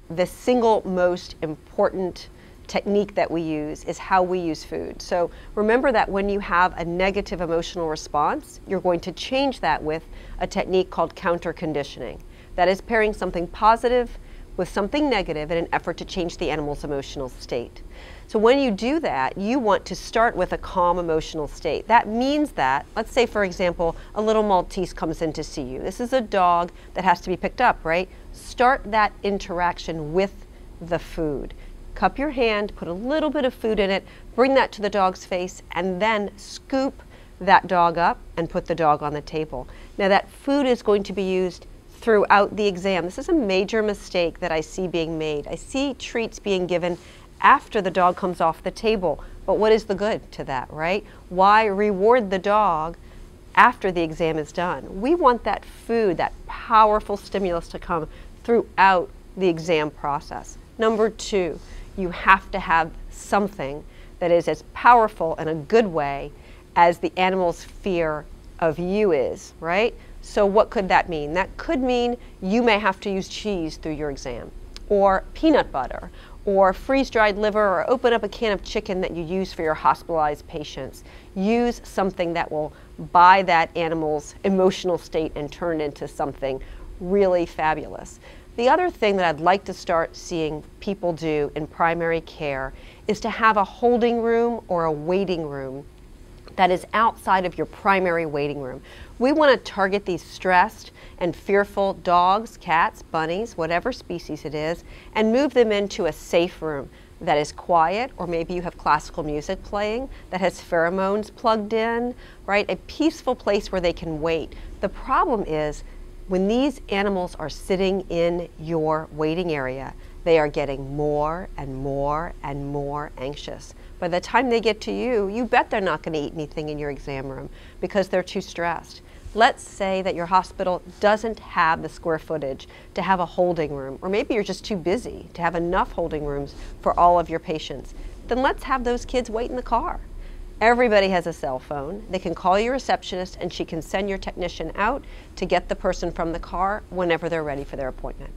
the single most important technique that we use is how we use food. So remember that when you have a negative emotional response, you're going to change that with a technique called counter conditioning. That is pairing something positive with something negative in an effort to change the animal's emotional state. So when you do that, you want to start with a calm emotional state. That means that, let's say for example, a little Maltese comes in to see you. This is a dog that has to be picked up, right? Start that interaction with the food. Cup your hand, put a little bit of food in it, bring that to the dog's face, and then scoop that dog up and put the dog on the table. Now that food is going to be used throughout the exam. This is a major mistake that I see being made. I see treats being given after the dog comes off the table, but what is the good to that, right? Why reward the dog after the exam is done? We want that food, that powerful stimulus to come throughout the exam process. Number two, you have to have something that is as powerful in a good way as the animal's fear of you is, right? So what could that mean? That could mean you may have to use cheese through your exam, or peanut butter, or freeze-dried liver, or open up a can of chicken that you use for your hospitalized patients. Use something that will buy that animal's emotional state and turn it into something really fabulous. The other thing that I'd like to start seeing people do in primary care is to have a holding room or a waiting room that is outside of your primary waiting room. We want to target these stressed and fearful dogs, cats, bunnies, whatever species it is, and move them into a safe room that is quiet, or maybe you have classical music playing that has pheromones plugged in, right? A peaceful place where they can wait. The problem is when these animals are sitting in your waiting area, they are getting more and more and more anxious. By the time they get to you, you bet they're not going to eat anything in your exam room because they're too stressed. Let's say that your hospital doesn't have the square footage to have a holding room, or maybe you're just too busy to have enough holding rooms for all of your patients. Then let's have those kids wait in the car. Everybody has a cell phone. They can call your receptionist and she can send your technician out to get the person from the car whenever they're ready for their appointment.